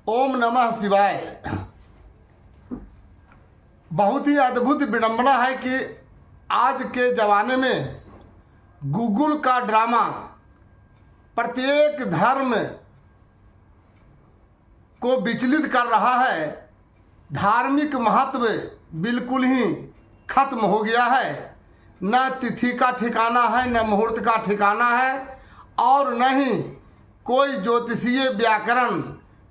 ओम नमः शिवाय। बहुत ही अद्भुत विडंबना है कि आज के ज़माने में गूगल का ड्रामा प्रत्येक धर्म को विचलित कर रहा है। धार्मिक महत्व बिल्कुल ही खत्म हो गया है। न तिथि का ठिकाना है, न मुहूर्त का ठिकाना है, और न ही कोई ज्योतिषीय व्याकरण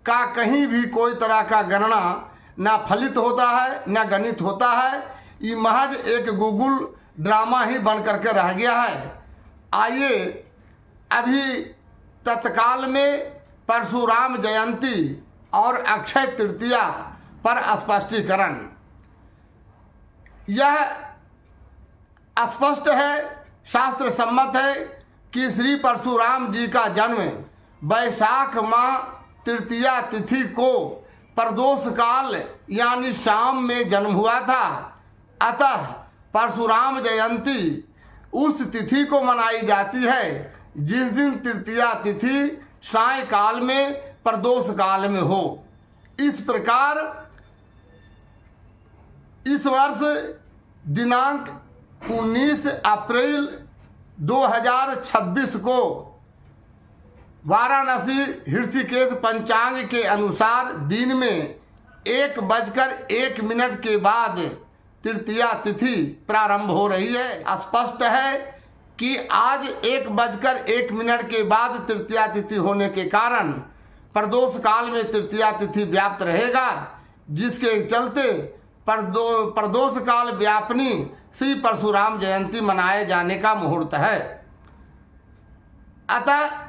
का कहीं भी कोई तरह का गणना न फलित होता है, न गणित होता है। ये महज एक गूगल ड्रामा ही बन करके रह गया है। आइए अभी तत्काल में परशुराम जयंती और अक्षय तृतीया पर स्पष्टीकरण। यह स्पष्ट है, शास्त्र सम्मत है कि श्री परशुराम जी का जन्म वैशाख माह तृतीया तिथि को प्रदोष काल यानी शाम में जन्म हुआ था। अतः परशुराम जयंती उस तिथि को मनाई जाती है जिस दिन तृतीया तिथि सायंकाल में प्रदोष काल में हो। इस प्रकार इस वर्ष दिनांक 19 अप्रैल 2026 को वाराणसी ऋषिकेश पंचांग के अनुसार दिन में 1:01 के बाद तृतीया तिथि प्रारंभ हो रही है। स्पष्ट है कि आज 1:01 के बाद तृतीया तिथि होने के कारण प्रदोष काल में तृतीया तिथि व्याप्त रहेगा, जिसके चलते प्रदोष काल व्यापनी श्री परशुराम जयंती मनाए जाने का मुहूर्त है। अतः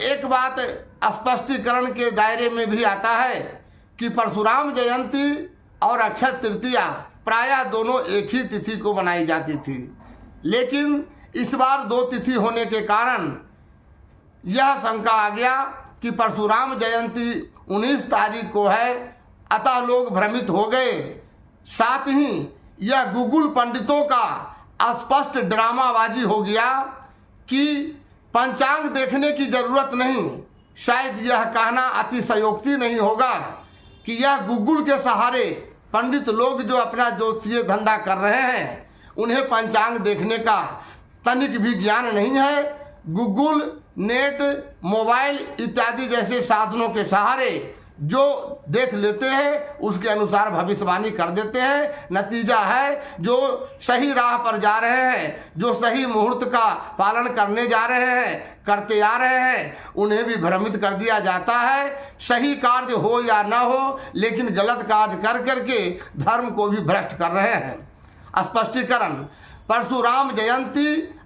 एक बात स्पष्टीकरण के दायरे में भी आता है कि परशुराम जयंती और अक्षय तृतीया प्रायः दोनों एक ही तिथि को मनाई जाती थी, लेकिन इस बार दो तिथि होने के कारण यह शंका आ गया कि परशुराम जयंती 19 तारीख को है। अतः लोग भ्रमित हो गए। साथ ही यह गूगल पंडितों का स्पष्ट ड्रामाबाजी हो गया कि पंचांग देखने की जरूरत नहीं। शायद यह कहना अतिशयोक्ति नहीं होगा कि यह गूगल के सहारे पंडित लोग जो अपना ज्योतिषीय धंधा कर रहे हैं, उन्हें पंचांग देखने का तनिक भी ज्ञान नहीं है। गूगल, नेट, मोबाइल इत्यादि जैसे साधनों के सहारे जो देख लेते हैं उसके अनुसार भविष्यवाणी कर देते हैं। नतीजा है जो सही राह पर जा रहे हैं, जो सही मुहूर्त का पालन करने जा रहे हैं, करते आ रहे हैं, उन्हें भी भ्रमित कर दिया जाता है। सही कार्य हो या ना हो, लेकिन गलत कार्य कर करके धर्म को भी भ्रष्ट कर रहे हैं। स्पष्टीकरण। परशुराम जयंती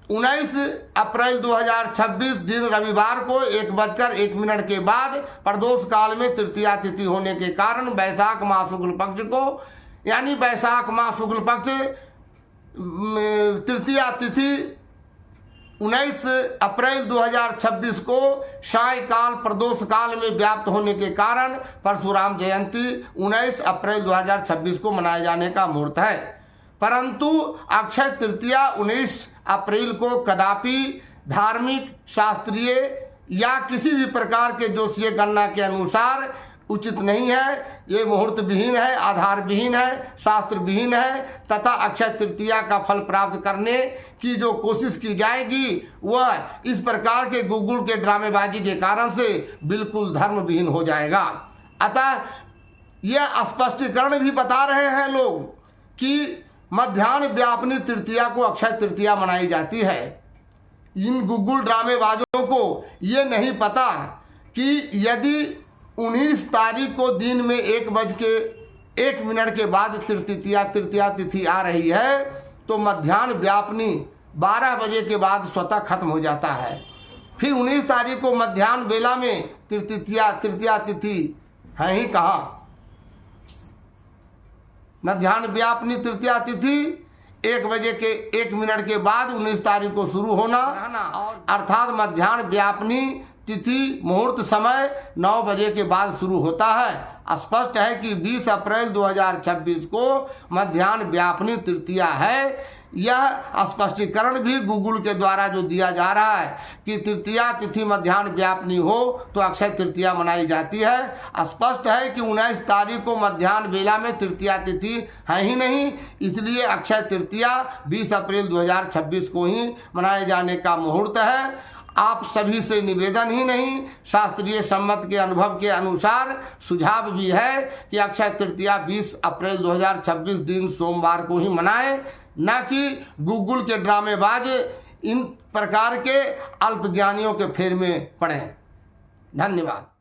19 अप्रैल 2026 दिन रविवार को 1:01 के बाद प्रदोष काल में तृतीया तिथि होने के कारण वैशाख माह शुक्ल पक्ष को यानी वैशाख माह शुक्ल पक्ष तृतीया तिथि 19 अप्रैल 2026 को सायंकाल प्रदोष काल में व्याप्त होने के कारण परशुराम जयंती 19 अप्रैल 2026 को मनाए जाने का मुहूर्त है। परंतु अक्षय तृतीया 19 अप्रैल को कदापि धार्मिक, शास्त्रीय या किसी भी प्रकार के ज्योतिषीय गणना के अनुसार उचित नहीं है। ये मुहूर्त विहीन है, आधार विहीन है, शास्त्र विहीन है, तथा अक्षय तृतीया का फल प्राप्त करने की जो कोशिश की जाएगी वह इस प्रकार के गूगल के ड्रामेबाजी के कारण से बिल्कुल धर्म विहीन हो जाएगा। अतः यह स्पष्टीकरण भी बता रहे हैं लोग कि मध्याह्न व्यापनी तृतीया को अक्षय तृतीया मनाई जाती है। इन गूगल ड्रामेबाजों को ये नहीं पता कि यदि 19 तारीख को दिन में 1:01 के बाद तृतीया तिथि आ रही है तो मध्याह्न व्यापनी 12 बजे के बाद स्वतः खत्म हो जाता है। फिर 19 तारीख को मध्याह्न बेला में तृतीया तिथि है ही कहाँ। मध्याह्न व्यापनी तृतीया तिथि 1:01 के बाद 19 तारीख को शुरू होना, अर्थात मध्याह्न व्यापनी तिथि मुहूर्त समय 9 बजे के बाद शुरू होता है। स्पष्ट है कि 20 अप्रैल 2026 को मध्याह्न व्यापनी तृतीया है। यह स्पष्टीकरण भी गूगल के द्वारा जो दिया जा रहा है कि तृतीया तिथि मध्याह्न व्यापनी हो तो अक्षय तृतीया मनाई जाती है। स्पष्ट है कि 19 तारीख को मध्याह्न वेला में तृतीया तिथि है ही नहीं, इसलिए अक्षय तृतीया 20 अप्रैल 2026 को ही मनाए जाने का मुहूर्त है। आप सभी से निवेदन ही नहीं, शास्त्रीय सम्मत के अनुभव के अनुसार सुझाव भी है कि अक्षय तृतीया 20 अप्रैल 2026 दिन सोमवार को ही मनाएं, न कि गूगल के ड्रामेबाज इन प्रकार के अल्पज्ञानियों के फेर में पड़ें। धन्यवाद।